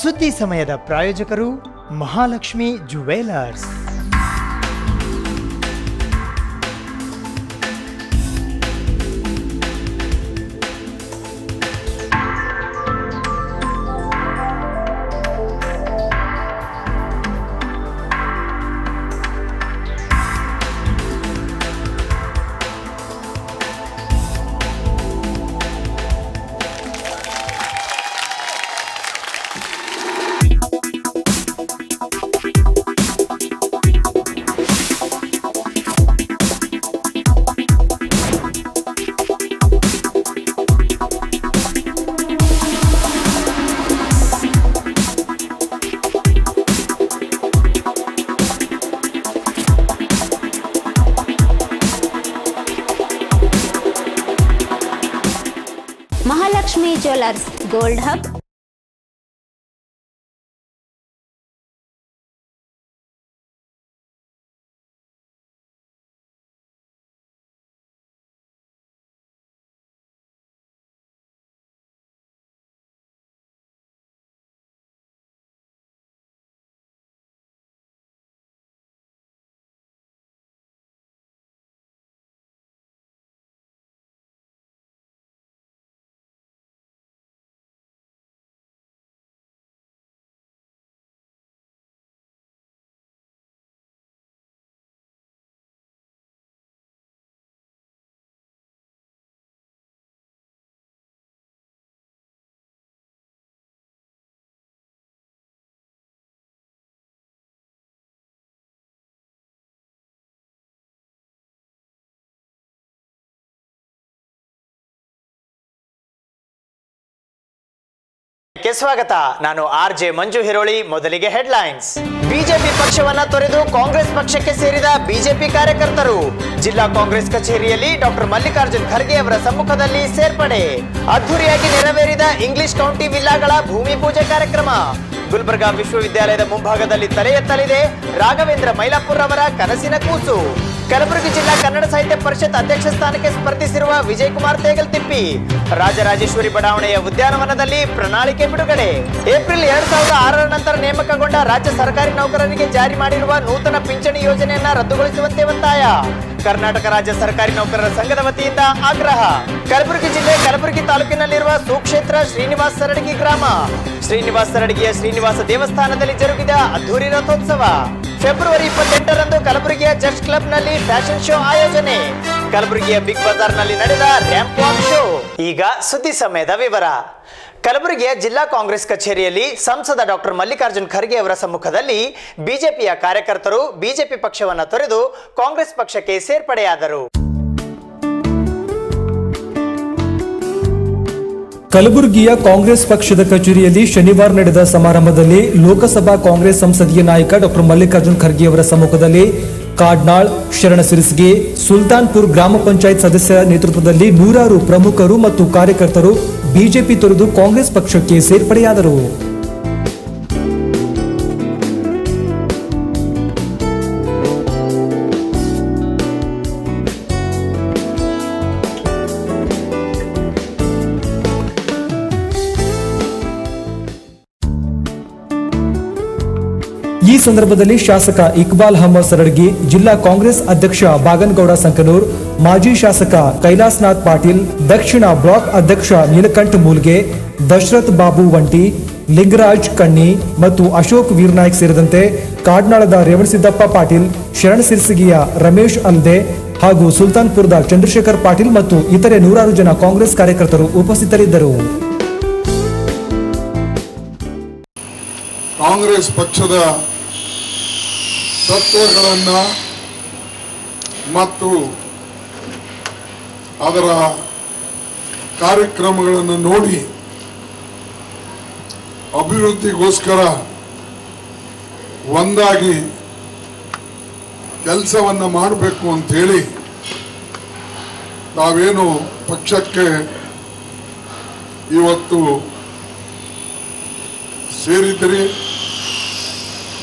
ಸುದ್ದಿ ಸಮಯದ ಪ್ರಾಯೋಜಕರು Mahalakshmi jewellers. Mahalakshmi jewellers gold hub. ಸ್ವಾಗತ. ನಾನು ಆರ್.ಜೆ. ಮಂಜು ಹಿರೋಳಿ. ಮೊದಲಿಗೆ ಹೆಡ್ಲೈನ್ಸ್. ಬಿಜೆಪಿ ಪಕ್ಷವನ್ನ ತೊರೆದು ಕಾಂಗ್ರೆಸ್ ಪಕ್ಷಕ್ಕೆ ಸೇರಿದ ಬಿಜೆಪಿ ಕಾರ್ಯಕರ್ತರು ಜಿಲ್ಲಾ ಕಾಂಗ್ರೆಸ್ ಕಚೇರಿಯಲ್ಲಿ ಡಾಕ್ಟರ್ ಮಲ್ಲಿಕಾರ್ಜುನ್ ಖರ್ಗೆ ಅವರ ಸಮ್ಮುಖದಲ್ಲಿ ಸೇರ್ಪಡೆ. ಅದ್ದೂರಿಯಾಗಿ ನೆರವೇರಿದ ಇಂಗ್ಲಿಷ್ ಕೌಂಟಿ ವಿಲ್ಲಾಗಳ ಭೂಮಿ ಪೂಜೆ ಕಾರ್ಯಕ್ರಮ. ಗುಲ್ಬರ್ಗಾ ವಿಶ್ವವಿದ್ಯಾಲಯದ ಮುಂಭಾಗದಲ್ಲಿ ತಲೆ ಎತ್ತಲಿದೆ ರಾಘವೇಂದ್ರ ಮೈಲಾಪುರ್ ಅವರ ಕನಸಿನ ಕೂಸು. ಕಲಬುರಗಿ ಜಿಲ್ಲಾ ಕನ್ನಡ ಸಾಹಿತ್ಯ ಪರಿಷತ್ ಅಧ್ಯಕ್ಷ ಸ್ಥಾನಕ್ಕೆ ಸ್ಪರ್ಧಿಸಿರುವ ವಿಜಯಕುಮಾರ್ ತೇಗಲ್ತಿಪ್ಪಿ. ರಾಜರಾಜೇಶ್ವರಿ ಬಡಾವಣೆಯ ಉದ್ಯಾನವನದಲ್ಲಿ ಪ್ರಣಾಳಿಕೆ ಬಿಡುಗಡೆ. ಏಪ್ರಿಲ್ 2006 ನಂತರ ನೇಮಕಗೊಂಡ ರಾಜ್ಯ ಸರ್ಕಾರಿ ನೌಕರರಿಗೆ ಜಾರಿ ಮಾಡಿರುವ ನೂತನ ಪಿಂಚಣಿ ಯೋಜನೆಯನ್ನ ರದ್ದುಗೊಳಿಸುವಂತೆ ಒತ್ತಾಯ. ಕರ್ನಾಟಕ ರಾಜ್ಯ ಸರ್ಕಾರಿ ನೌಕರರ ಸಂಘದ ವತಿಯಿಂದ ಆಗ್ರಹ. ಕಲಬುರಗಿ ಜಿಲ್ಲೆ ಕಲಬುರಗಿ ತಾಲೂಕಿನಲ್ಲಿರುವ ಸುಕ್ಷೇತ್ರ ಶ್ರೀನಿವಾಸ ಸರಡಗಿ ಗ್ರಾಮ. ಶ್ರೀನಿವಾಸ ಸರಡಗಿಯ ಶ್ರೀನಿವಾಸ ದೇವಸ್ಥಾನದಲ್ಲಿ ಜರುಗಿದ ಅದ್ದೂರಿ ರಥೋತ್ಸವ. ಫೆಬ್ರವರಿ 28ರಂದು ಕಲಬುರಗಿಯ ಜಸ್ಟ್ ಕ್ಲಬ್ ನಲ್ಲಿ ಫ್ಯಾಷನ್ ಶೋ ಆಯೋಜನೆ. ಕಲಬುರಗಿಯ ಬಿಗ್ ಬಜಾರ್ ನಲ್ಲಿ ನಡೆದ ರ್ಯಾಂಪ್ ವಾಕ್ ಶೋ. ಈಗ ಸುದ್ದಿ ಸಮಯದ ವಿವರ. ಕಲಬುರಗಿಯ ಜಿಲ್ಲಾ ಕಾಂಗ್ರೆಸ್ ಕಚೇರಿಯಲ್ಲಿ ಸಂಸದ ಡಾಕ್ಟರ್ ಮಲ್ಲಿಕಾರ್ಜುನ್ ಖರ್ಗೆ ಅವರ ಸಮ್ಮುಖದಲ್ಲಿ ಬಿಜೆಪಿಯ ಕಾರ್ಯಕರ್ತರು ಬಿಜೆಪಿ ಪಕ್ಷವನ್ನು ತೊರೆದು ಕಾಂಗ್ರೆಸ್ ಪಕ್ಷಕ್ಕೆ ಸೇರ್ಪಡೆಯಾದರು. ಕಲಬುರಗಿಯ ಕಾಂಗ್ರೆಸ್ ಪಕ್ಷದ ಕಚೇರಿಯಲ್ಲಿ ಶನಿವಾರ ನಡೆದ ಸಮಾರಂಭದಲ್ಲಿ ಲೋಕಸಭಾ ಕಾಂಗ್ರೆಸ್ ಸಂಸದೀಯ ನಾಯಕ ಡಾಕ್ಟರ್ ಮಲ್ಲಿಕಾರ್ಜುನ್ ಖರ್ಗೆ ಅವರ ಸಮ್ಮುಖದಲ್ಲಿ ಕಾಡ್ನಾಳ್, ಶರಣಸಿರಸಗಿ, ಸುಲ್ತಾನ್ಪುರ್ ಗ್ರಾಮ ಪಂಚಾಯತ್ ಸದಸ್ಯರ ನೇತೃತ್ವದಲ್ಲಿ ನೂರಾರು ಪ್ರಮುಖರು ಮತ್ತು ಕಾರ್ಯಕರ್ತರು ಬಿಜೆಪಿ ತೊರೆದು ಕಾಂಗ್ರೆಸ್ ಪಕ್ಷಕ್ಕೆ ಸೇರ್ಪಡೆಯಾದರು. ಈ ಸಂದರ್ಭದಲ್ಲಿ ಶಾಸಕ ಇಕ್ಬಾಲ್ ಅಹಮದ್ ಸರಡಗಿ, ಜಿಲ್ಲಾ ಕಾಂಗ್ರೆಸ್ ಅಧ್ಯಕ್ಷ ಬಾಗನಗೌಡ ಸಂಕನೂರ್, ಮಾಜಿ ಶಾಸಕ ಕೈಲಾಸನಾಥ್ ಪಾಟೀಲ್, ದಕ್ಷಿಣ ಬ್ಲಾಕ್ ಅಧ್ಯಕ್ಷ ನೀಲಕಂಠ ಮೂಲ್ಗೆ, ದಶರಥ್ ಬಾಬು ವಂಟಿ, ಲಿಂಗರಾಜ್ ಕಣ್ಣಿ ಮತ್ತು ಅಶೋಕ್ ವೀರನಾಯ್ಕ್ ಸೇರಿದಂತೆ ಕಾಡ್ನಾಳದ ರೇವಣಸಿದ್ದಪ್ಪ ಪಾಟೀಲ್, ಶರಣಸಿರಸಗಿಯ ರಮೇಶ್ ಅಲ್ದೆ ಹಾಗೂ ಸುಲ್ತಾನ್ಪುರದ ಚಂದ್ರಶೇಖರ್ ಪಾಟೀಲ್ ಮತ್ತು ಇತರೆ ನೂರಾರು ಜನ ಕಾಂಗ್ರೆಸ್ ಕಾರ್ಯಕರ್ತರು ಉಪಸ್ಥಿತರಿದ್ದರು. ಕಾಂಗ್ರೆಸ್ ಪಕ್ಷದ ತತ್ವಗಳನ್ನು ಮತ್ತು ಅದರ ಕಾರ್ಯಕ್ರಮಗಳನ್ನು ನೋಡಿ ಅಭಿವೃದ್ಧಿಗೋಸ್ಕರ ಒಂದಾಗಿ ಕೆಲಸವನ್ನು ಮಾಡಬೇಕು ಅಂತ ಹೇಳಿ ನಾವೇನು ಪಕ್ಷಕ್ಕೆ ಇವತ್ತು ಸೇರಿದ್ರಿ.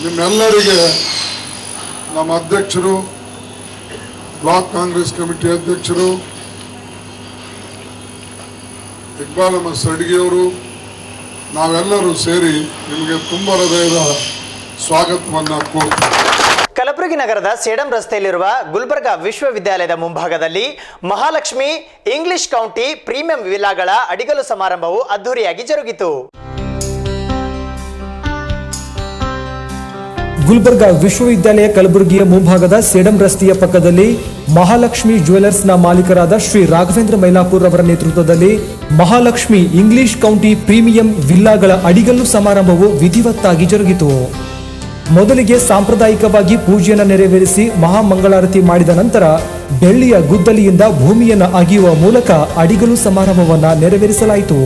ನಿಮ್ಮೆಲ್ಲರಿಗೆ ನಮ್ಮ ಅಧ್ಯಕ್ಷರು, ಬ್ಲಾಕ್ ಕಾಂಗ್ರೆಸ್ ಕಮಿಟಿ ಅಧ್ಯಕ್ಷರು ಇಕ್ಬಾಲ್ ಅಹಮದ್ ಸರಡಗಿ ಅವರು, ನಾವೆಲ್ಲರೂ ಸೇರಿ ನಿಮಗೆ ತುಂಬ ಹೃದಯದ ಸ್ವಾಗತವನ್ನು ಕೋರ್ತೀವಿ. ಕಲಬುರಗಿ ನಗರದ ಸೇಡಂ ರಸ್ತೆಯಲ್ಲಿರುವ ಗುಲ್ಬರ್ಗಾ ವಿಶ್ವವಿದ್ಯಾಲಯದ ಮುಂಭಾಗದಲ್ಲಿ ಮಹಾಲಕ್ಷ್ಮಿ ಇಂಗ್ಲಿಷ್ ಕೌಂಟಿ ಪ್ರೀಮಿಯಂ ವಿಲ್ಲಾಗಳ ಅಡಿಗಲು ಸಮಾರಂಭವು ಅದ್ದೂರಿಯಾಗಿ ಜರುಗಿತು. ಗುಲ್ಬರ್ಗಾ ವಿಶ್ವವಿದ್ಯಾಲಯ ಕಲಬುರಗಿಯ ಮುಂಭಾಗದ ಸೇಡಂ ರಸ್ತೆಯ ಪಕ್ಕದಲ್ಲಿ ಮಹಾಲಕ್ಷ್ಮಿ ಜ್ಯುವೆಲರ್ಸ್ನ ಮಾಲೀಕರಾದ ಶ್ರೀ ರಾಘವೇಂದ್ರ ಮೈಲಾಪುರ್ ಅವರ ನೇತೃತ್ವದಲ್ಲಿ ಮಹಾಲಕ್ಷ್ಮಿ ಇಂಗ್ಲಿಷ್ ಕೌಂಟಿ ಪ್ರೀಮಿಯಂ ವಿಲ್ಲಾಗಳ ಅಡಿಗಲ್ಲು ಸಮಾರಂಭವು ವಿಧಿವತ್ತಾಗಿ ಜರುಗಿತು. ಮೊದಲಿಗೆ ಸಾಂಪ್ರದಾಯಿಕವಾಗಿ ಪೂಜೆಯನ್ನು ನೆರವೇರಿಸಿ ಮಹಾಮಂಗಳಾರತಿ ಮಾಡಿದ ನಂತರ ಬೆಳ್ಳಿಯ ಗುದ್ದಲಿಯಿಂದ ಭೂಮಿಯನ್ನು ಅಗೆಯುವ ಮೂಲಕ ಅಡಿಗಲು ಸಮಾರಂಭವನ್ನು ನೆರವೇರಿಸಲಾಯಿತು.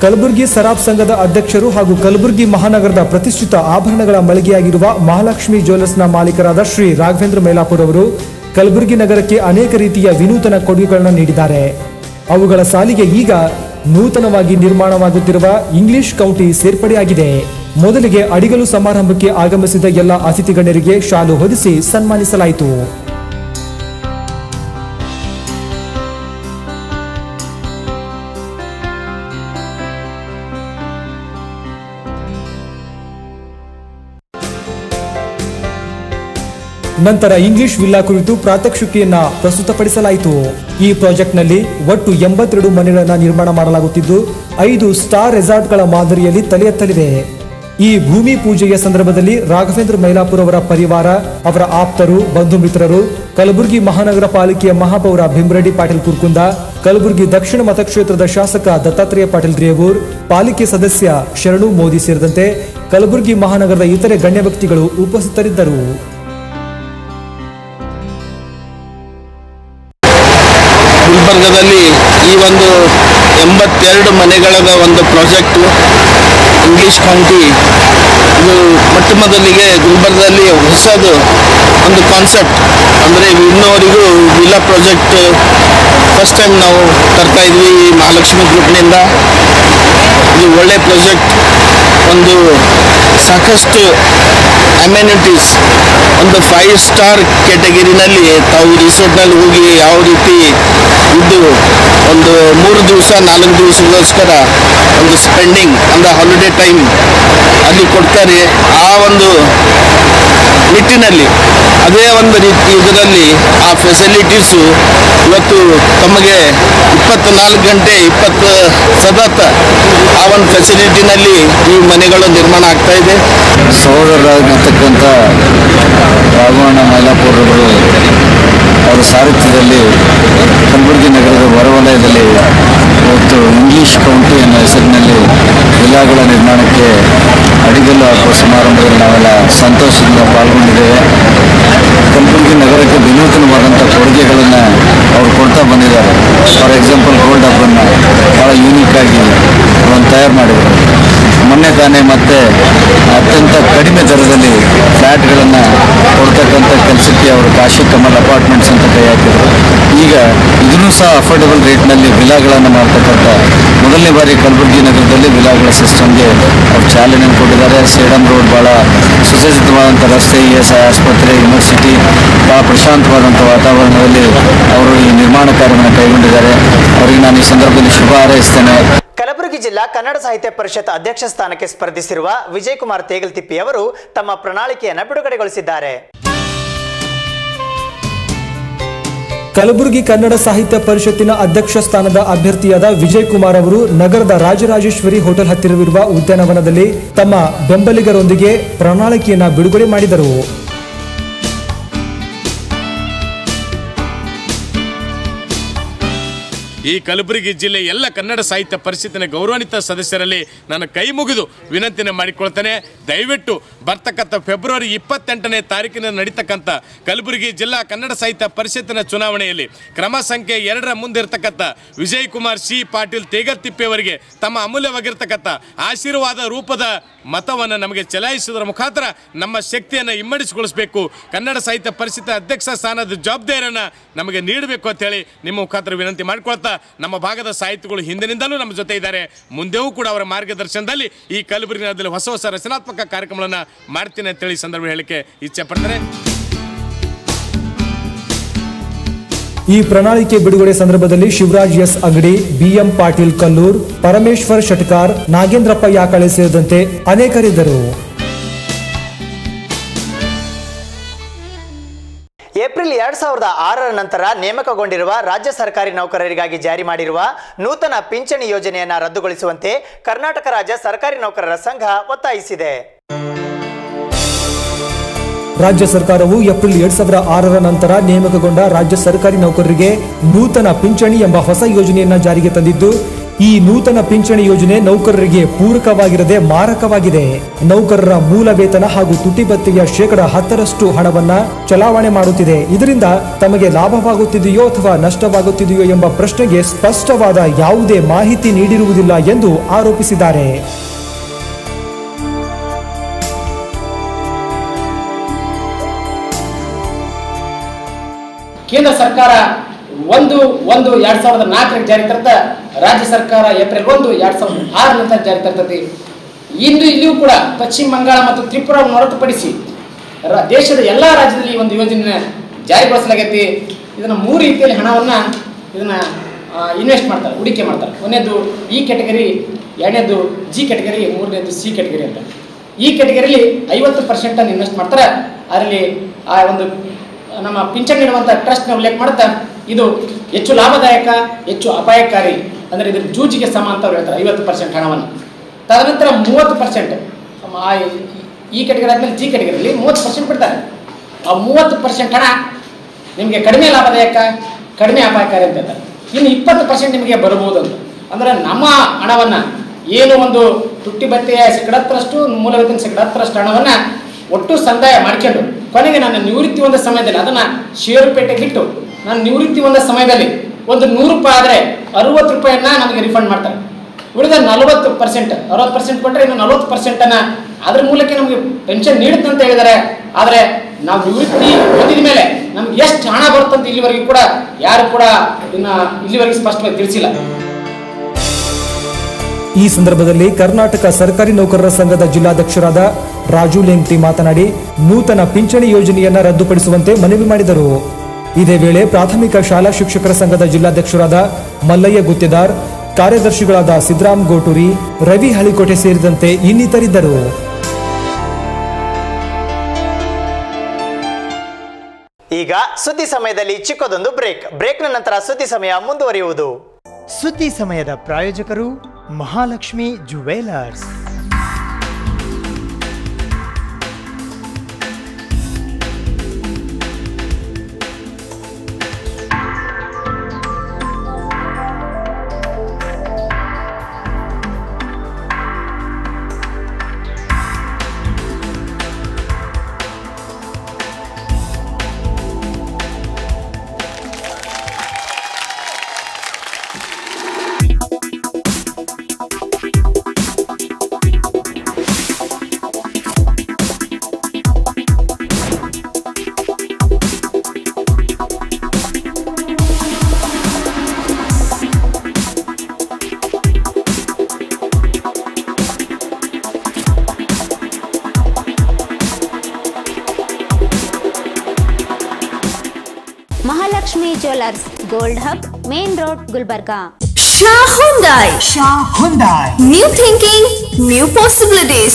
ಕಲಬುರಗಿ ಸರಾಫ್ ಸಂಘದ ಅಧ್ಯಕ್ಷರು ಹಾಗೂ ಕಲಬುರಗಿ ಮಹಾನಗರದ ಪ್ರತಿಷ್ಠಿತ ಆಭರಣಗಳ ಮಳಿಗೆಯಾಗಿರುವ ಮಹಾಲಕ್ಷ್ಮಿ ಜ್ಯುವೆಲರ್ಸ್ನ ಮಾಲೀಕರಾದ ಶ್ರೀ ರಾಘವೇಂದ್ರ ಮೈಲಾಪುರ್ ಅವರು ಕಲಬುರಗಿ ನಗರಕ್ಕೆ ಅನೇಕ ರೀತಿಯ ವಿನೂತನ ಕೊಡುಗೆಗಳನ್ನು ನೀಡಿದ್ದಾರೆ. ಅವುಗಳ ಸಾಲಿಗೆ ಈಗ ನೂತನವಾಗಿ ನಿರ್ಮಾಣವಾಗುತ್ತಿರುವ ಇಂಗ್ಲಿಷ್ ಕೌಂಟಿ ಸೇರ್ಪಡೆಯಾಗಿದೆ. ಮೊದಲಿಗೆ ಅಡಿಗಲು ಸಮಾರಂಭಕ್ಕೆ ಆಗಮಿಸಿದ ಎಲ್ಲ ಅತಿಥಿ ಗಣ್ಯರಿಗೆ ಶಾಲು ಹೊದಿಸಿ ಸನ್ಮಾನಿಸಲಾಯಿತು. ನಂತರ ಇಂಗ್ಲಿಷ್ ವಿಲ್ಲಾ ಕುರಿತು ಪ್ರಾತ್ಯಕ್ಷಿಕೆಯನ್ನ ಪ್ರಸ್ತುತಪಡಿಸಲಾಯಿತು. ಈ ಪ್ರಾಜೆಕ್ಟ್ನಲ್ಲಿ ಒಟ್ಟು 82 ಮನೆಗಳನ್ನು ನಿರ್ಮಾಣ ಮಾಡಲಾಗುತ್ತಿದ್ದು 5 ಸ್ಟಾರ್ ರೆಸಾರ್ಟ್ಗಳ ಮಾದರಿಯಲ್ಲಿ ತಲೆ ಎತ್ತಲಿವೆ. ಈ ಭೂಮಿ ಪೂಜೆಯ ಸಂದರ್ಭದಲ್ಲಿ ರಾಘವೇಂದ್ರ ಮೈಲಾಪುರ್ ಅವರ ಪರಿವಾರ, ಅವರ ಆಪ್ತರು, ಬಂಧು ಮಿತ್ರರು, ಕಲಬುರಗಿ ಮಹಾನಗರ ಪಾಲಿಕೆಯ ಮಹಾಪೌರ ಭೀಮರೆಡ್ಡಿ ಪಾಟೀಲ್ ಕುರ್ಕುಂದ, ಕಲಬುರಗಿ ದಕ್ಷಿಣ ಮತಕ್ಷೇತ್ರದ ಶಾಸಕ ದತ್ತಾತ್ರೇಯ ಪಾಟೀಲ್ ರೇವೂರ್, ಪಾಲಿಕೆ ಸದಸ್ಯ ಶರಣು ಮೋದಿ ಸೇರಿದಂತೆ ಕಲಬುರಗಿ ಮಹಾನಗರದ ಇತರೆ ಗಣ್ಯ ವ್ಯಕ್ತಿಗಳು ಉಪಸ್ಥಿತರಿದ್ದರು. ಗುಲ್ಬರ್ಗದಲ್ಲಿ ಈ ಒಂದು 82 ಮನೆಗಳ ಒಂದು ಪ್ರಾಜೆಕ್ಟು ಇಂಗ್ಲಿಷ್ ಕೌಂಟಿ ಇದು ಮೊಟ್ಟ ಮೊದಲಿಗೆ ಗುಲ್ಬರ್ಗದಲ್ಲಿ ಹೊಸದು ಒಂದು ಕಾನ್ಸೆಪ್ಟ್. ಅಂದರೆ ಇನ್ನೂವರೆಗೂ ವಿಲ್ಲಾ ಪ್ರಾಜೆಕ್ಟ್ ಫಸ್ಟ್ ಟೈಮ್ ನಾವು ತರ್ತಾ ಇದ್ವಿ ಈ ಮಹಾಲಕ್ಷ್ಮಿ ಗ್ರೂಪ್ನಿಂದ. ಇದು ಒಳ್ಳೆ ಪ್ರಾಜೆಕ್ಟ್. ಒಂದು ಸಾಕಷ್ಟು ಅಮ್ಯುನಿಟೀಸ್, ಒಂದು 5 ಸ್ಟಾರ್ ಕ್ಯಾಟಗರಿನಲ್ಲಿ ತಾವು ರಿಸೋರ್ಟ್ನಲ್ಲಿ ಹೋಗಿ ಯಾವ ರೀತಿ ಇದ್ದು ಒಂದು 3 ದಿವಸ 4 ದಿವಸಗೋಸ್ಕರ ಒಂದು ಸ್ಪೆಂಡಿಂಗ್ ಅಂದರೆ ಹಾಲಿಡೇ ಟೈಮ್ ಅಲ್ಲಿ ಕೊಡ್ತಾರೆ. ಆ ಒಂದು ನಿಟ್ಟಿನಲ್ಲಿ ಅದೇ ಒಂದು ರೀತಿ ಇದರಲ್ಲಿ ಆ ಫೆಸಿಲಿಟೀಸು ಇವತ್ತು ತಮಗೆ 24 ಗಂಟೆ 20 ಸತತ ಆ ಒಂದು ಫೆಸಿಲಿಟಿನಲ್ಲಿ ಈ ಮನೆಗಳು ನಿರ್ಮಾಣ ಆಗ್ತಾ ಇದೆ. ಸಹೋದರರಾಗಿರ್ತಕ್ಕಂಥ ರಾಘವೇಂದ್ರ ಮೈಲಾಪುರ್ ಅವರು ಅವರ ಸಾರಥ್ಯದಲ್ಲಿ ಕಲಬುರಗಿ ನಗರದ ಹೊರವಲಯದಲ್ಲಿ ಇವತ್ತು ಇಂಗ್ಲಿಷ್ ಕೌಂಟಿ ಅನ್ನೋ ಹೆಸರಿನಲ್ಲಿ ವಿಲ್ಲಾಗಳ ನಿರ್ಮಾಣಕ್ಕೆ ಅಡಿಗಲ್ಲು ಹಾಕುವ ಸಮಾರಂಭದಲ್ಲಿ ನಾವೆಲ್ಲ ಸಂತೋಷದಿಂದ ಪಾಲ್ಗೊಂಡಿದ್ದೇವೆ. ಕಲಬುರಗಿ ನಗರಕ್ಕೆ ವಿನೂತನವಾದಂಥ ಕೊಡುಗೆಗಳನ್ನು ಅವರು ಕೊಡ್ತಾ ಬಂದಿದ್ದಾರೆ. ಫಾರ್ ಎಕ್ಸಾಂಪಲ್ ಗೋಲ್ಡ್ ಹಬ್ಬನ್ನು ಭಾಳ ಯೂನಿಕ್ಕಾಗಿ ಅವರನ್ನು ತಯಾರು ಮಾಡಿದರು. ಮೊನ್ನೆ ತಾನೇ ಮತ್ತೆ ಅತ್ಯಂತ ಕಡಿಮೆ ದರದಲ್ಲಿ ಫ್ಲ್ಯಾಟ್ಗಳನ್ನು ಕೊಡ್ತಕ್ಕಂಥ ಕೆಲಸಕ್ಕೆ ಅವರು ಕಾಶಿ ಕಮಲ್ ಅಪಾರ್ಟ್ಮೆಂಟ್ಸ್ ಅಂತ ಕೈ ಹಾಕಿದರು. ಈಗ ಇದನ್ನೂ ಸಹ ಅಫೋರ್ಡೆಬಲ್ ರೇಟ್ನಲ್ಲಿ ವಿಲಾಗಳನ್ನು ಮಾಡ್ತಕ್ಕಂಥ ಮೊದಲನೇ ಬಾರಿ ಕಲಬುರಗಿ ನಗರದಲ್ಲಿ ವಿಲಾಗಳ ಸಿಸ್ಟಮ್ಗೆ ಅವರು ಚಾಲನೆ ಕೊಟ್ಟಿದ್ದಾರೆ. ಸೇಡಂ ರೋಡ್ ಭಾಳ ಸುಸಜ್ಜಿತವಾದಂಥ ರಸ್ತೆ, ESI ಆಸ್ಪತ್ರೆ, ಯೂನಿವರ್ಸಿಟಿ, ಭಾಳ ಪ್ರಶಾಂತವಾದಂಥ ವಾತಾವರಣದಲ್ಲಿ ಅವರು ಈ ನಿರ್ಮಾಣ ಕಾರ್ಯವನ್ನು ಕೈಗೊಂಡಿದ್ದಾರೆ. ಅವರಿಗೆ ನಾನು ಈ ಸಂದರ್ಭದಲ್ಲಿ ಶುಭ ಹಾರೈಸ್ತೇನೆ. ಕಲಬುರಗಿ ಜಿಲ್ಲಾ ಕನ್ನಡ ಸಾಹಿತ್ಯ ಪರಿಷತ್ ಅಧ್ಯಕ್ಷ ಸ್ಥಾನಕ್ಕೆ ಸ್ಪರ್ಧಿಸಿರುವ ವಿಜಯಕುಮಾರ್ ತೇಗಲ್ತಿಪ್ಪಿ ಅವರು ತಮ್ಮ ಪ್ರಣಾಳಿಕೆಯನ್ನು ಬಿಡುಗಡೆಗೊಳಿಸಿದ್ದಾರೆ. ಕಲಬುರಗಿ ಕನ್ನಡ ಸಾಹಿತ್ಯ ಪರಿಷತ್ತಿನ ಅಧ್ಯಕ್ಷ ಸ್ಥಾನದ ಅಭ್ಯರ್ಥಿಯಾದ ವಿಜಯಕುಮಾರ್ ಅವರು ನಗರದ ರಾಜರಾಜೇಶ್ವರಿ ಹೋಟೆಲ್ ಹತ್ತಿರವಿರುವ ಉದ್ಯಾನವನದಲ್ಲಿ ತಮ್ಮ ಬೆಂಬಲಿಗರೊಂದಿಗೆ ಪ್ರಣಾಳಿಕೆಯನ್ನು ಬಿಡುಗಡೆ ಮಾಡಿದರು. ಈ ಕಲಬುರಗಿ ಜಿಲ್ಲೆ ಎಲ್ಲ ಕನ್ನಡ ಸಾಹಿತ್ಯ ಪರಿಷತ್ತಿನ ಗೌರವಾನ್ವಿತ ಸದಸ್ಯರಲ್ಲಿ ನಾನು ಕೈ ಮುಗಿದು ವಿನಂತಿಯನ್ನು ಮಾಡಿಕೊಳ್ತೇನೆ. ದಯವಿಟ್ಟು ಬರ್ತಕ್ಕಂಥ ಫೆಬ್ರವರಿ 28ನೇ ತಾರೀಕಿನ ನಡೀತಕ್ಕಂಥ ಕಲಬುರಗಿ ಜಿಲ್ಲಾ ಕನ್ನಡ ಸಾಹಿತ್ಯ ಪರಿಷತ್ತಿನ ಚುನಾವಣೆಯಲ್ಲಿ ಕ್ರಮ ಸಂಖ್ಯೆ 2ರ ಮುಂದಿರ್ತಕ್ಕಂಥ ವಿಜಯಕುಮಾರ್ ಸಿ ಪಾಟೀಲ್ ತೇಗಲ್ತಿಪ್ಪಿ ಅವರಿಗೆ ತಮ್ಮ ಅಮೂಲ್ಯವಾಗಿರ್ತಕ್ಕಂಥ ಆಶೀರ್ವಾದ ರೂಪದ ಮತವನ್ನು ನಮಗೆ ಚಲಾಯಿಸುವುದರ ಮುಖಾಂತರ ನಮ್ಮ ಶಕ್ತಿಯನ್ನು ಇಮ್ಮಡಿಸಿಗೊಳಿಸಬೇಕು. ಕನ್ನಡ ಸಾಹಿತ್ಯ ಪರಿಷತ್ ಅಧ್ಯಕ್ಷ ಸ್ಥಾನದ ಜವಾಬ್ದಾರಿಯನ್ನು ನಮಗೆ ನೀಡಬೇಕು ಅಂತೇಳಿ ನಿಮ್ಮ ಮುಖಾಂತರ ವಿನಂತಿ ಮಾಡಿಕೊಳ್ತಾ ನಮ್ಮ ಭಾಗದ ಸಾಹಿತಿಗಳು ಹಿಂದಿನಿಂದಲೂ ನಮ್ಮ ಜೊತೆ ಇದ್ದಾರೆ, ಮುಂದೆಯೂ ಕೂಡ ಅವರ ಮಾರ್ಗದರ್ಶನದಲ್ಲಿ ಈ ಕಲಬುರಗಿ ನಗರದಲ್ಲಿ ಹೊಸ ಹೊಸ ರಚನಾತ್ಮಕ ಕಾರ್ಯಕ್ರಮಗಳನ್ನು ಮಾಡ್ತೀನಿ ಅಂತೇಳಿ ಸಂದರ್ಭ ಹೇಳಿಕೆ ಇಚ್ಛೆ ಪಡ್ತಾರೆ. ಈ ಪ್ರಣಾಳಿಕೆ ಬಿಡುಗಡೆ ಸಂದರ್ಭದಲ್ಲಿ ಶಿವರಾಜ್ ಎಸ್ ಅಗಡಿ, ಬಿಎಂ ಪಾಟೀಲ್ ಕಲ್ಲೂರ್, ಪರಮೇಶ್ವರ್ ಶೆಟ್ಕಾರ್, ನಾಗೇಂದ್ರಪ್ಪ ಯಾಕಳೆ ಸೇರಿದಂತೆ ಅನೇಕರಿದ್ದರು. ಏಪ್ರಿಲ್ 2006 ನಂತರ ನೇಮಕಗೊಂಡಿರುವ ರಾಜ್ಯ ಸರ್ಕಾರಿ ನೌಕರರಿಗಾಗಿ ಜಾರಿ ಮಾಡಿರುವ ನೂತನ ಪಿಂಚಣಿ ಯೋಜನೆಯನ್ನು ರದ್ದುಗೊಳಿಸುವಂತೆ ಕರ್ನಾಟಕ ರಾಜ್ಯ ಸರ್ಕಾರಿ ನೌಕರರ ಸಂಘ ಒತ್ತಾಯಿಸಿದೆ. ರಾಜ್ಯ ಸರ್ಕಾರವು ಏಪ್ರಿಲ್ 2006 ನಂತರ ನೇಮಕಗೊಂಡ ರಾಜ್ಯ ಸರ್ಕಾರಿ ನೌಕರರಿಗೆ ನೂತನ ಪಿಂಚಣಿ ಎಂಬ ಹೊಸ ಯೋಜನೆಯನ್ನ ಜಾರಿಗೆ ತಂದಿದ್ದು, ಈ ನೂತನ ಪಿಂಚಣಿ ಯೋಜನೆ ನೌಕರರಿಗೆ ಪೂರಕವಾಗಿರದೆ ಮಾರಕವಾಗಿದೆ. ನೌಕರರ ಮೂಲ ವೇತನ ಹಾಗೂ ತುಟಿ ಭತ್ಯೆಯ 10% ಹಣವನ್ನ ಚಲಾವಣೆ ಮಾಡುತ್ತಿದೆ. ಇದರಿಂದ ತಮಗೆ ಲಾಭವಾಗುತ್ತಿದೆಯೋ ಅಥವಾ ನಷ್ಟವಾಗುತ್ತಿದೆಯೋ ಎಂಬ ಪ್ರಶ್ನೆಗೆ ಸ್ಪಷ್ಟವಾದ ಯಾವುದೇ ಮಾಹಿತಿ ನೀಡಿರುವುದಿಲ್ಲ ಎಂದು ಆರೋಪಿಸಿದ್ದಾರೆ. ಕೇಂದ್ರ ಸರ್ಕಾರ 1/1/2004 ಜಾರಿ ತರ್ತ, ರಾಜ್ಯ ಸರ್ಕಾರ ಏಪ್ರಿಲ್ 1, 2006 ನಂತರ ಜಾರಿ ತರ್ತದೆ. ಇಲ್ಲಿಯೂ ಕೂಡ ಪಶ್ಚಿಮ ಬಂಗಾಳ ಮತ್ತು ತ್ರಿಪುರಾವನ್ನು ಹೊರತುಪಡಿಸಿ ದೇಶದ ಎಲ್ಲ ರಾಜ್ಯದಲ್ಲಿ ಈ ಒಂದು ಯೋಜನೆ ಜಾರಿಗೊಳಿಸಲಾಗೈತಿ. ಇದನ್ನು 3 ರೀತಿಯಲ್ಲಿ ಹಣವನ್ನು ಇನ್ವೆಸ್ಟ್ ಮಾಡ್ತಾರೆ, ಹೂಡಿಕೆ ಮಾಡ್ತಾರೆ. ಒಂದನೇದು ಇ ಕ್ಯಾಟಗರಿ, ಎರಡನೇದು ಜಿ ಕ್ಯಾಟಗರಿ, ಮೂರನೇದು ಸಿ ಕ್ಯಾಟಗರಿ ಅಂತ. ಈ ಕ್ಯಾಟಗರಿಯಲ್ಲಿ 50% ಇನ್ವೆಸ್ಟ್ ಮಾಡ್ತಾರೆ. ಅದರಲ್ಲಿ ಆ ಒಂದು ನಮ್ಮ ಪಿಂಚಣಿ ನೀಡುವಂಥ ಟ್ರಸ್ಟ್ನ ಉಲ್ಲೇಖ ಮಾಡುತ್ತಾ ಇದು ಹೆಚ್ಚು ಲಾಭದಾಯಕ, ಹೆಚ್ಚು ಅಪಾಯಕಾರಿ, ಅಂದರೆ ಇದ್ರ ಜೂಜಿಗೆ ಸಮ ಅಂತ ಹೇಳ್ತಾರೆ 50% ಹಣವನ್ನು. ತದನಂತರ 30% ಈ ಕ್ಯಾಟಗರಿ ಆದಮೇಲೆ ಜಿ ಕ್ಯಾಟಗರಿಯಲ್ಲಿ 30% ಬಿಡ್ತಾರೆ. ಆ 30% ಹಣ ನಿಮಗೆ ಕಡಿಮೆ ಲಾಭದಾಯಕ, ಕಡಿಮೆ ಅಪಾಯಕಾರಿ ಅಂತ ಹೇಳ್ತಾರೆ. ಇನ್ನು 20% ನಿಮಗೆ ಬರಬಹುದು ಅಂತ. ಅಂದರೆ ನಮ್ಮ ಹಣವನ್ನು ಏನು ಒಂದು ತುಟ್ಟಿ ಭತ್ಯೆಯ 10%, ಮೂಲ ವೇತನ 10% ಹಣವನ್ನು ಒಟ್ಟು ಸಂದಾಯ ಮಾಡ್ಕೊಂಡು ಕೊನೆಗೆ ನನ್ನ ನಿವೃತ್ತಿ ಹೊಂದ ಸಮಯದಲ್ಲಿ ಅದನ್ನು ಷೇರುಪೇಟೆಗೆ ಇಟ್ಟು ನಾನು ನಿವೃತ್ತಿ ಹೊಂದ ಸಮಯದಲ್ಲಿ ಒಂದು 100 ರೂಪಾಯಿ ಆದರೆ 60 ರೂಪಾಯಿಯನ್ನ ನಮಗೆ ರಿಫಂಡ್ ಮಾಡ್ತಾರೆ. ಉಳಿದ 40%, 60% ಕೊಟ್ಟರೆ ಇನ್ನು 40% ಅದ್ರ ಮೂಲಕ ನಮಗೆ ಪೆನ್ಷನ್ ನೀಡುತ್ತೆ ಅಂತ ಹೇಳಿದ್ದಾರೆ. ಆದರೆ ನಾವು ನಿವೃತ್ತಿ ಹೊಂದಿದ ಮೇಲೆ ನಮ್ಗೆ ಎಷ್ಟು ಹಣ ಬರುತ್ತಂತ ಇಲ್ಲಿವರೆಗೂ ಕೂಡ ಯಾರು ಕೂಡ ಇಲ್ಲಿವರೆಗೆ ಸ್ಪಷ್ಟವಾಗಿ ತಿಳಿಸಿಲ್ಲ. ಈ ಸಂದರ್ಭದಲ್ಲಿ ಕರ್ನಾಟಕ ಸರ್ಕಾರಿ ನೌಕರರ ಸಂಘದ ಜಿಲ್ಲಾಧ್ಯಕ್ಷರಾದ ರಾಜು ಲೆಂಗ್ತಿ ಮಾತನಾಡಿ ನೂತನ ಪಿಂಚಣಿ ಯೋಜನೆಯನ್ನ ರದ್ದುಪಡಿಸುವಂತೆ ಮನವಿ ಮಾಡಿದರು. ಇದೇ ವೇಳೆ ಪ್ರಾಥಮಿಕ ಶಾಲಾ ಶಿಕ್ಷಕರ ಸಂಘದ ಜಿಲ್ಲಾಧ್ಯಕ್ಷರಾದ ಮಲ್ಲಯ್ಯ ಗುತ್ತೇದಾರ್, ಕಾರ್ಯದರ್ಶಿಗಳಾದ ಸಿದ್ದರಾಮ್ ಗೋಟೂರಿ, ರವಿ ಹಳಿಕೋಟೆ ಸೇರಿದಂತೆ ಇನ್ನಿತರಿದ್ದರು. ಈಗ ಸುದ್ದಿ ಸಮಯದಲ್ಲಿ ಚಿಕ್ಕದೊಂದು ಬ್ರೇಕ್ನ ನಂತರ ಸುದ್ದಿ ಸಮಯ ಮುಂದುವರಿಯುವುದು. ಸುದ್ದಿ ಸಮಯದ ಪ್ರಾಯೋಜಕರು Mahalakshmi jewellers. Mahalakshmi jewellers, gold hub, main road, Gulbarga. Shah Hyundai. New thinking, new possibilities.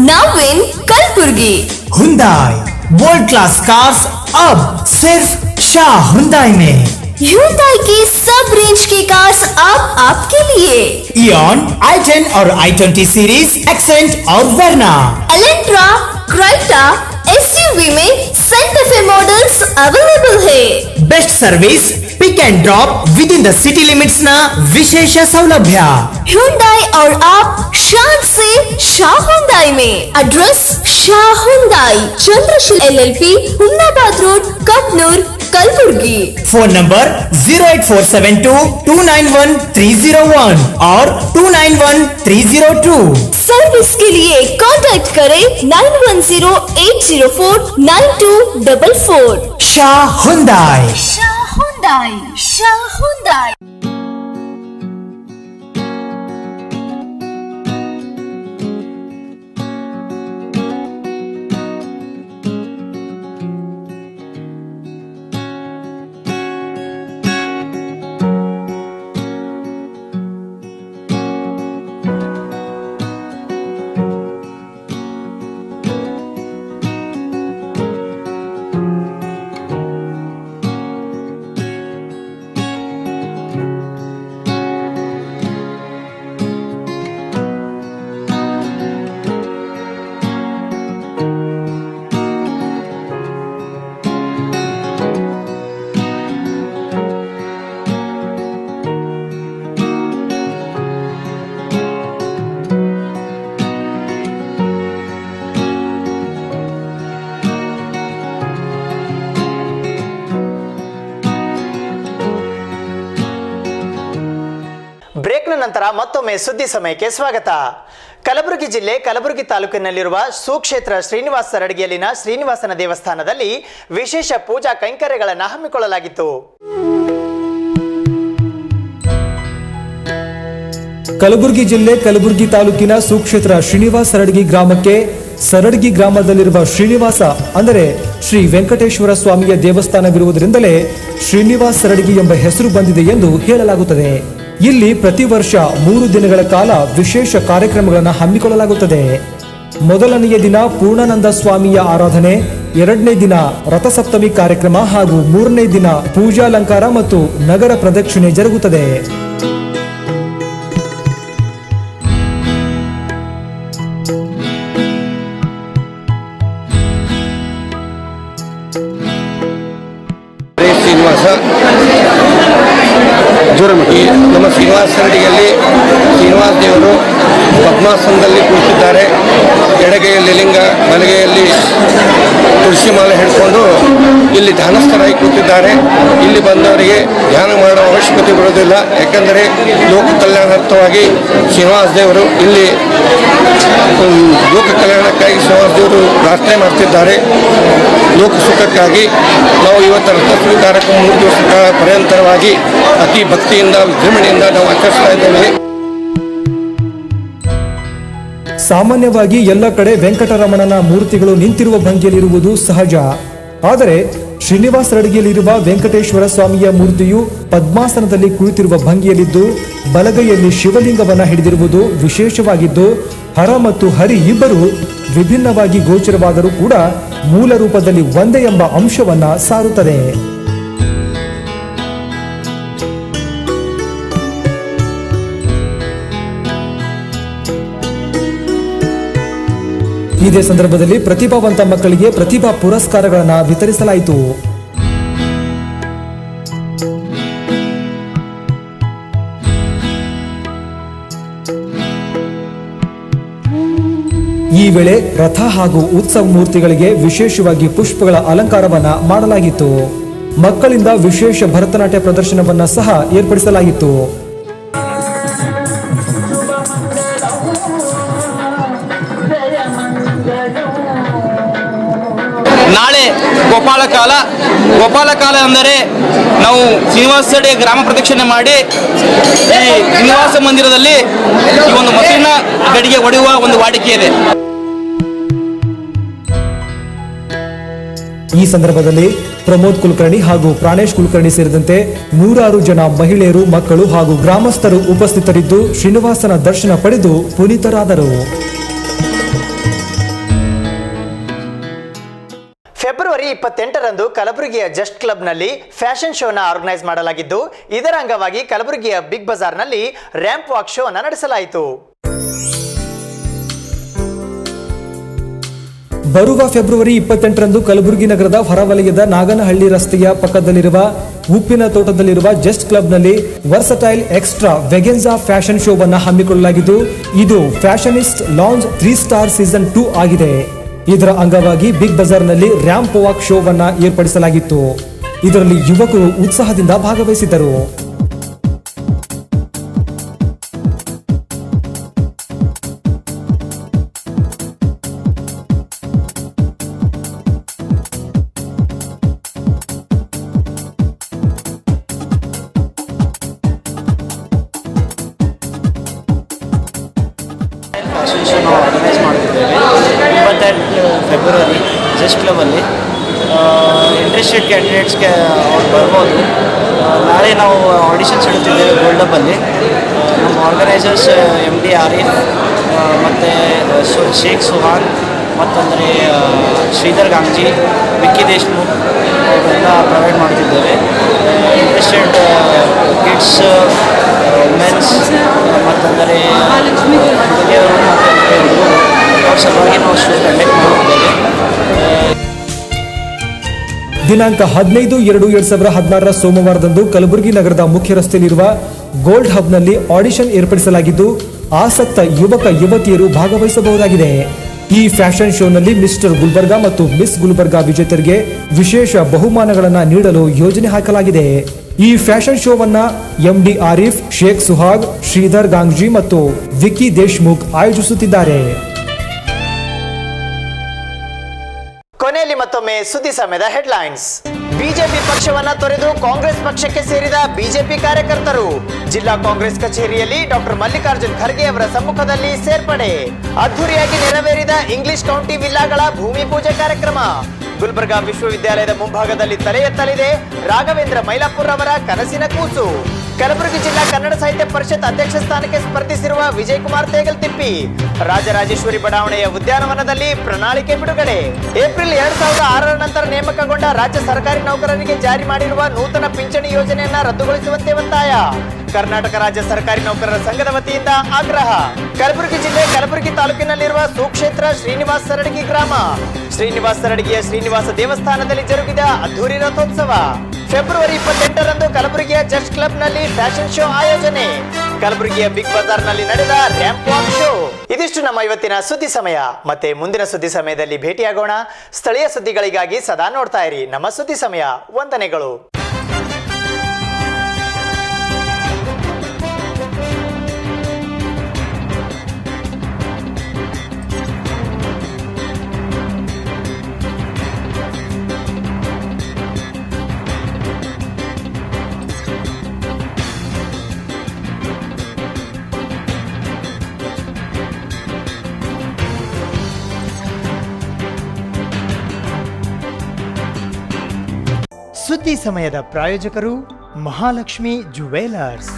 Now in Kalburgi. Hyundai world class cars अब सिर्फ शाह Hyundai में. Hyundai की सब रेंज की कार्स अब आपके लिए. Eon, i10 और i20 सीरीज, एक्सेंट और वर्ना. Elantra, Creta, SUV में Santa Fe मॉडल्स अवेलेबल है. Best service, pick and drop with in the city limits ना विशेष सौलभ्य. Hyundai और आप शान से शाह Hyundai में. Address Shah Hyundai, Chandrasheel LLP, Humnabad road, Kabnoor, Kalaburagi. Phone number 08472291301 और 291302. सर्विस के लिए कांटेक्ट करें 9108049244. शाह Hyundai. Shah Hyundai. ಮತ್ತೊಮ್ಮೆ ಸುದ್ದಿ ಸಮಯಕ್ಕೆ ಸ್ವಾಗತ. ಕಲಬುರಗಿ ಜಿಲ್ಲೆ ಕಲಬುರಗಿ ತಾಲೂಕಿನಲ್ಲಿರುವ ಸುಕ್ಷೇತ್ರ ಶ್ರೀನಿವಾಸ ಸರಡಗಿಯಲ್ಲಿನ ಶ್ರೀನಿವಾಸನ ದೇವಸ್ಥಾನದಲ್ಲಿ ವಿಶೇಷ ಪೂಜಾ ಕೈಂಕರ್ಯಗಳನ್ನು ಹಮ್ಮಿಕೊಳ್ಳಲಾಗಿತ್ತು. ಕಲಬುರಗಿ ಜಿಲ್ಲೆ ಕಲಬುರಗಿ ತಾಲೂಕಿನ ಸುಕ್ಷೇತ್ರ ಶ್ರೀನಿವಾಸ ಸರಡಗಿ ಗ್ರಾಮಕ್ಕೆ ಸರಡಗಿ ಗ್ರಾಮದಲ್ಲಿರುವ ಶ್ರೀನಿವಾಸ ಅಂದರೆ ಶ್ರೀ ವೆಂಕಟೇಶ್ವರ ಸ್ವಾಮಿಯ ದೇವಸ್ಥಾನವಿರುವುದರಿಂದಲೇ ಶ್ರೀನಿವಾಸ ಸರಡಗಿ ಎಂಬ ಹೆಸರು ಬಂದಿದೆ ಎಂದು ಹೇಳಲಾಗುತ್ತದೆ. ಇಲ್ಲಿ ಪ್ರತಿ ವರ್ಷ 3 ದಿನಗಳ ಕಾಲ ವಿಶೇಷ ಕಾರ್ಯಕ್ರಮಗಳನ್ನು ಹಮ್ಮಿಕೊಳ್ಳಲಾಗುತ್ತದೆ. ಮೊದಲನೆಯ ದಿನ ಪೂರ್ಣಾನಂದ ಸ್ವಾಮಿಯ ಆರಾಧನೆ, 2ನೇ ದಿನ ರಥಸಪ್ತಮಿ ಕಾರ್ಯಕ್ರಮ ಹಾಗೂ 3ನೇ ದಿನ ಪೂಜಾಲಂಕಾರ ಮತ್ತು ನಗರ ಪ್ರದಕ್ಷಿಣೆ ಜರುಗುತ್ತದೆ. ನಮ್ಮ ಶ್ರೀನಿವಾಸ ಸರಡಿಯಲ್ಲಿ ಶ್ರೀನಿವಾಸ ದೇವರು ಪದ್ಮಾಸನದಲ್ಲಿ ಕುಳಿತಿದ್ದಾರೆ. ಎಡಗೈಯಲ್ಲಿ ಲಿಂಗ, ಬಲಗೈಯಲ್ಲಿ ತುಳಸಿ ಮಾಲೆ ಹಿಡ್ಕೊಂಡು ಇಲ್ಲಿ ಧ್ಯಾನಸ್ಥರಾಗಿ ಕೂತಿದ್ದಾರೆ. ಇಲ್ಲಿ ಬಂದವರಿಗೆ ಧ್ಯಾನ ಮಾಡುವ ಅವಶ್ಯಕತೆ ಬರೋದಿಲ್ಲ, ಯಾಕೆಂದರೆ ಲೋಕ ಕಲ್ಯಾಣಾರ್ಥವಾಗಿ ಶ್ರೀನಿವಾಸ ದೇವರು ಇಲ್ಲಿ ಲೋಕ ಕಲ್ಯಾಣಕ್ಕಾಗಿ ಶ್ರೀನಿವಾಸ ದೇವರು ಪ್ರಾರ್ಥನೆ ಮಾಡ್ತಿದ್ದಾರೆ. ಲೋಕ ಸುಖಕ್ಕಾಗಿ ನಾವು ಇವತ್ತು ರಥೋತ್ಸವ ಕಾರ್ಯಕ್ರಮ 3 ದಿವಸ ಪರ್ಯಂತರವಾಗಿ ಅತಿ ಭಕ್ತಿಯಿಂದ ವಿಜೃಂಭಣೆಯಿಂದ ನಾವು ಆಚರಿಸ್ತಾ ಇದ್ದೇವೆ. ಸಾಮಾನ್ಯವಾಗಿ ಎಲ್ಲ ಕಡೆ ವೆಂಕಟರಮಣನ ಮೂರ್ತಿಗಳು ನಿಂತಿರುವ ಭಂಗಿಯಲ್ಲಿರುವುದು ಸಹಜ. ಆದರೆ ಶ್ರೀನಿವಾಸ ಸರಡಗಿಯಲ್ಲಿರುವ ವೆಂಕಟೇಶ್ವರ ಸ್ವಾಮಿಯ ಮೂರ್ತಿಯು ಪದ್ಮಾಸನದಲ್ಲಿ ಕುಳಿತಿರುವ ಭಂಗಿಯಲ್ಲಿದ್ದು ಬಲಗೈಯಲ್ಲಿ ಶಿವಲಿಂಗವನ್ನ ಹಿಡಿದಿರುವುದು ವಿಶೇಷವಾಗಿದ್ದು, ಹರ ಮತ್ತು ಹರಿ ಇಬ್ಬರು ವಿಭಿನ್ನವಾಗಿ ಗೋಚರವಾದರೂ ಕೂಡ ಮೂಲ ರೂಪದಲ್ಲಿ ಒಂದೇ ಎಂಬ ಅಂಶವನ್ನ ಸಾರುತ್ತದೆ. ಇದೇ ಸಂದರ್ಭದಲ್ಲಿ ಪ್ರತಿಭಾವಂತ ಮಕ್ಕಳಿಗೆ ಪ್ರತಿಭಾ ಪುರಸ್ಕಾರಗಳನ್ನು ವಿತರಿಸಲಾಯಿತು. ಈ ವೇಳೆ ರಥ ಹಾಗೂ ಉತ್ಸವ ಮೂರ್ತಿಗಳಿಗೆ ವಿಶೇಷವಾಗಿ ಪುಷ್ಪಗಳ ಅಲಂಕಾರವನ್ನ ಮಾಡಲಾಗಿತ್ತು. ಮಕ್ಕಳಿಂದ ವಿಶೇಷ ಭರತನಾಟ್ಯ ಪ್ರದರ್ಶನವನ್ನ ಸಹ ಏರ್ಪಡಿಸಲಾಗಿತ್ತು. ನಾಳೆ ಗೋಪಾಲ ಕಾಲ ಅಂದರೆ ನಾವು ಶ್ರೀನಿವಾಸ ಸರಡಿ ಗ್ರಾಮ ಪ್ರದಕ್ಷಿಣೆ ಮಾಡಿ ಈ ಶ್ರೀನಿವಾಸ ಮಂದಿರದಲ್ಲಿ ಈ ಒಂದು ಮೊಸರಿನ ಗಡಿಗೆ ಹೊಡೆಯುವ ಒಂದು ವಾಡಿಕೆ ಇದೆ. ಈ ಸಂದರ್ಭದಲ್ಲಿ ಪ್ರಮೋದ್ ಕುಲಕರ್ಣಿ ಹಾಗೂ ಪ್ರಾಣೇಶ್ ಕುಲಕರ್ಣಿ ಸೇರಿದಂತೆ 100 ಜನ ಮಹಿಳೆಯರು, ಮಕ್ಕಳು ಹಾಗೂ ಗ್ರಾಮಸ್ಥರು ಉಪಸ್ಥಿತರಿದ್ದು ಶ್ರೀನಿವಾಸನ ದರ್ಶನ ಪಡೆದು ಪುನೀತರಾದರು. ಫೆಬ್ರವರಿ 28ರಂದು ಕಲಬುರಗಿಯ ಜಸ್ಟ್ ಕ್ಲಬ್ನಲ್ಲಿ ಫ್ಯಾಷನ್ ಶೋನ ಆರ್ಗನೈಸ್ ಮಾಡಲಾಗಿದ್ದು, ಇದರ ಅಂಗವಾಗಿ ಕಲಬುರಗಿಯ ಬಿಗ್ ಬಜಾರ್ನಲ್ಲಿ ರ್ಯಾಂಪ್ ವಾಕ್ ಶೋ ಅನ್ನು ನಡೆಸಲಾಯಿತು. ಬರುವ ಫೆಬ್ರವರಿ 28ರಂದು ಕಲಬುರಗಿ ನಗರದ ಹೊರವಲಯದ ನಾಗನಹಳ್ಳಿ ರಸ್ತೆಯ ಪಕ್ಕದಲ್ಲಿರುವ ಉಪ್ಪಿನ ತೋಟದಲ್ಲಿರುವ ಜಸ್ಟ್ ಕ್ಲಬ್ನಲ್ಲಿ ವರ್ಸಟೈಲ್ ಎಕ್ಸ್ಟ್ರಾ ವೆಗೆನ್ಸಾ ಫ್ಯಾಷನ್ ಶೋವನ್ನು ಹಮ್ಮಿಕೊಳ್ಳಲಾಗಿದ್ದು, ಇದು ಫ್ಯಾಷನಿಸ್ಟ್ ಲಾಂಜ್ 3 ಸ್ಟಾರ್ ಸೀಸನ್ 2 ಆಗಿದೆ. ಇದರ ಅಂಗವಾಗಿ ಬಿಗ್ ಬಜಾರ್ನಲ್ಲಿ ರ್ಯಾಂಪ್ ವಾಕ್ ಶೋವನ್ನ ಏರ್ಪಡಿಸಲಾಗಿತ್ತು. ಇದರಲ್ಲಿ ಯುವಕರು ಉತ್ಸಾಹದಿಂದ ಭಾಗವಹಿಸಿದ್ದರು. ಫ್ಯಾಷನ್ ಶೋ ನಾವು ಆರ್ಗನೈಸ್ ಮಾಡ್ತಿದ್ದೇವೆ 28 ಫೆಬ್ರವರಿ ಜಸ್ಟ್ ಕ್ಲಬಲ್ಲಿ. ಇಂಟ್ರೆಸ್ಟೆಡ್ ಕ್ಯಾಂಡಿಡೇಟ್ಸ್ಗೆ ಅವ್ರು ಬರ್ಬೋದು. ನಾಳೆ ನಾವು ಆಡಿಷನ್ಸ್ ಇಡ್ತಿದ್ದೇವೆ ಗೋಲ್ಡ್ ಹಬ್ಬಲ್ಲಿ. ನಮ್ಮ ಆರ್ಗನೈಸರ್ಸ್ MD ಆರಿಫ್ ಮತ್ತು ಶೇಖ್ ಸುಹಾನ್ ಮತ್ತಂದರೆ ಶ್ರೀಧರ್ ಗಾಂಜಿ, ವಿಕ್ಕಿ ದೇಶ್ಮುಖ್ ಅವರೆಲ್ಲ ಪ್ರೊವೈಡ್ ಮಾಡ್ತಿದ್ದೇವೆ. ಇಂಟ್ರೆಸ್ಟೆಡ್ ಕಿಡ್ಸ್, ವುಮೆನ್ಸ್ ಮತ್ತಂದರೆ ಹುಡುಗಿಯರು ಮತ್ತು ಅವ್ರ ಸಲುವಾಗಿ ನಾವು ಶೋ ಕಂಡಕ್ಟ್ ಮಾಡ್ತಿದ್ದೇವೆ. ದಿನಾಂಕ 15/2/2016 ಸೋಮವಾರದಂದು ಕಲಬುರಗಿ ನಗರದ ಮುಖ್ಯ ರಸ್ತೆಯಲ್ಲಿರುವ ಗೋಲ್ಡ್ ಹಬ್ನಲ್ಲಿ ಆಡಿಷನ್ ಏರ್ಪಡಿಸಲಾಗಿದ್ದು, ಆಸಕ್ತ ಯುವಕ ಯುವತಿಯರು ಭಾಗವಹಿಸಬಹುದಾಗಿದೆ. ಈ ಫ್ಯಾಷನ್ ಶೋನಲ್ಲಿ ಮಿಸ್ಟರ್ ಗುಲ್ಬರ್ಗಾ ಮತ್ತು ಮಿಸ್ ಗುಲ್ಬರ್ಗಾ ವಿಜೇತರಿಗೆ ವಿಶೇಷ ಬಹುಮಾನಗಳನ್ನು ನೀಡಲು ಯೋಜನೆ ಹಾಕಲಾಗಿದೆ. ಈ ಫ್ಯಾಷನ್ ಶೋವನ್ನ ಎಂಡಿ ಆರಿಫ್, ಶೇಖ್ ಸುಹಾಗ್, ಶ್ರೀಧರ್ ಗಾಂಗ್ಜಿ ಮತ್ತು ವಿಕ್ಕಿ ದೇಶ್ಮುಖ್ ಆಯೋಜಿಸುತ್ತಿದ್ದಾರೆ. ಕೊನೆಯಲ್ಲಿ ಮತ್ತೊಮ್ಮೆ ಸುದ್ದಿ ಸಮಯದ ಹೆಡ್ಲೈನ್ಸ್. ಬಿಜೆಪಿ ಪಕ್ಷವನ್ನ ತೊರೆದು ಕಾಂಗ್ರೆಸ್ ಪಕ್ಷಕ್ಕೆ ಸೇರಿದ ಬಿಜೆಪಿ ಕಾರ್ಯಕರ್ತರು ಜಿಲ್ಲಾ ಕಾಂಗ್ರೆಸ್ ಕಚೇರಿಯಲ್ಲಿ ಡಾಕ್ಟರ್ ಮಲ್ಲಿಕಾರ್ಜುನ್ ಖರ್ಗೆ ಅವರ ಸಮ್ಮುಖದಲ್ಲಿ ಸೇರ್ಪಡೆ. ಅದ್ದೂರಿಯಾಗಿ ನೆರವೇರಿದ ಇಂಗ್ಲಿಷ್ ಕೌಂಟಿ ವಿಲ್ಲಾಗಳ ಭೂಮಿ ಪೂಜೆ ಕಾರ್ಯಕ್ರಮ. ಗುಲ್ಬರ್ಗಾ ವಿಶ್ವವಿದ್ಯಾಲಯದ ಮುಂಭಾಗದಲ್ಲಿ ತಲೆ ಎತ್ತಲಿದೆ ರಾಘವೇಂದ್ರ ಮೈಲಾಪುರ್ ಅವರ ಕನಸಿನ ಕೂಸು. ಕಲಬುರಗಿ ಜಿಲ್ಲಾ ಕನ್ನಡ ಸಾಹಿತ್ಯ ಪರಿಷತ್ ಅಧ್ಯಕ್ಷ ಸ್ಥಾನಕ್ಕೆ ಸ್ಪರ್ಧಿಸಿರುವ ವಿಜಯ್ ಕುಮಾರ್ ತೇಗಲ್ತಿಪ್ಪಿ. ರಾಜರಾಜೇಶ್ವರಿ ಬಡಾವಣೆಯ ಉದ್ಯಾನವನದಲ್ಲಿ ಪ್ರಣಾಳಿಕೆ ಬಿಡುಗಡೆ. ಏಪ್ರಿಲ್ 2006 ನಂತರ ನೇಮಕಗೊಂಡ ರಾಜ್ಯ ಸರ್ಕಾರಿ ನೌಕರರಿಗೆ ಜಾರಿ ಮಾಡಿರುವ ನೂತನ ಪಿಂಚಣಿ ಯೋಜನೆಯನ್ನ ರದ್ದುಗೊಳಿಸುವಂತೆ ಒತ್ತಾಯ. ಕರ್ನಾಟಕ ರಾಜ್ಯ ಸರ್ಕಾರಿ ನೌಕರರ ಸಂಘದ ವತಿಯಿಂದ ಆಗ್ರಹ. ಕಲಬುರಗಿ ಜಿಲ್ಲೆ ಕಲಬುರಗಿ ತಾಲೂಕಿನಲ್ಲಿರುವ ಸುಕ್ಷೇತ್ರ ಶ್ರೀನಿವಾಸ ಸರಡಗಿ ಗ್ರಾಮ. ಶ್ರೀನಿವಾಸ ಸರಡಗಿಯ ಶ್ರೀನಿವಾಸ ದೇವಸ್ಥಾನದಲ್ಲಿ ಜರುಗಿದ ಅದ್ದೂರಿ ರಥೋತ್ಸವ. ಫೆಬ್ರವರಿ 28ರಂದು ಕಲಬುರಗಿಯ ಜಸ್ಟ್ ಕ್ಲಬ್ನಲ್ಲಿ ಫ್ಯಾಷನ್ ಶೋ ಆಯೋಜನೆ. ಕಲಬುರಗಿಯ ಬಿಗ್ ಬಜಾರ್ನಲ್ಲಿ ನಡೆದ ರ್ಯಾಂಪ್ ವಾಕ್ ಶೋ. ಇದಿಷ್ಟು ನಮ್ಮ ಇವತ್ತಿನ ಸುದ್ದಿ ಸಮಯ. ಮತ್ತೆ ಮುಂದಿನ ಸುದ್ದಿ ಸಮಯದಲ್ಲಿ ಭೇಟಿಯಾಗೋಣ. ಸ್ಥಳೀಯ ಸುದ್ದಿಗಳಿಗಾಗಿ ಸದಾ ನೋಡ್ತಾ ಇರಿ ನಮ್ಮ ಸುದ್ದಿ ಸಮಯ. ವಂದನೆಗಳು. ಸುದ್ದಿ ಸಮಯದ ಪ್ರಾಯೋಜಕರು Mahalakshmi jewellers.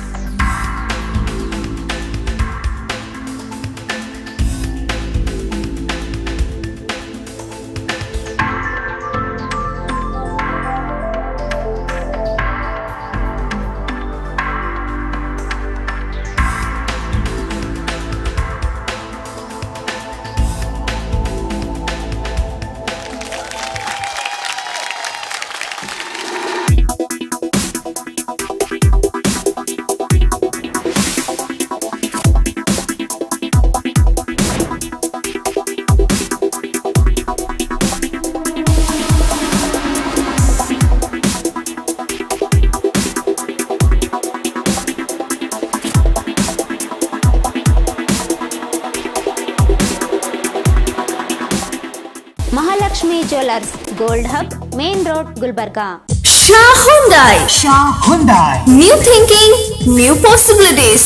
Mahalakshmi jewellers, gold hub, main road, Gulbarga. Shah Hyundai. New thinking, new possibilities.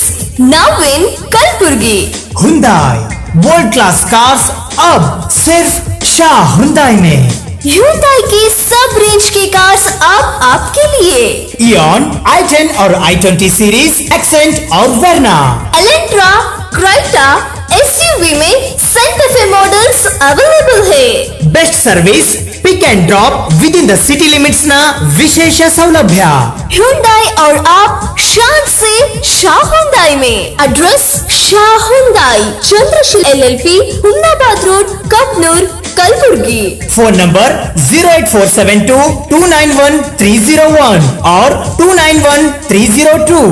Now in Kalburgi. Hyundai world class cars अब सिर्फ शाह Hyundai में. Hyundai की सब रेंज की कार्स अब आपके लिए. Eon, i10 और i20 सीरीज, एक्सेंट और वर्ना. Elantra, Creta, SUV में Santa Fe मॉडल्स अवेलेबल है. Best service, pick and drop with in the city limits ना विशेष सौलभ्य. Hyundai और आप शान से शाह Hyundai में. Address Shah Hyundai, Chandrasheel LLP, Humnabad road, Kapnur, Kalaburagi. Phone number 08472291301 और 291302.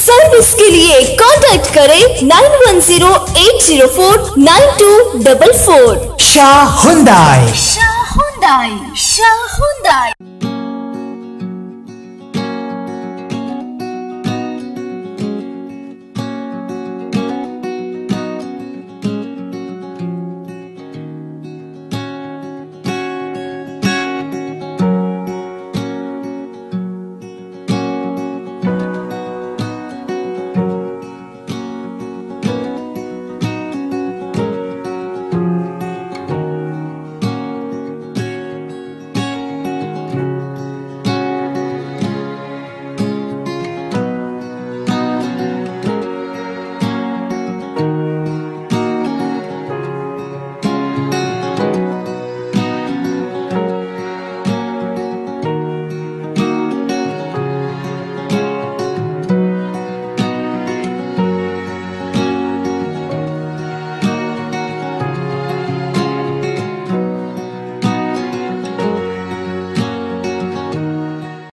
सर्विस के लिए कांटेक्ट करें 9108049244. शाह Hyundai. Shah Hyundai.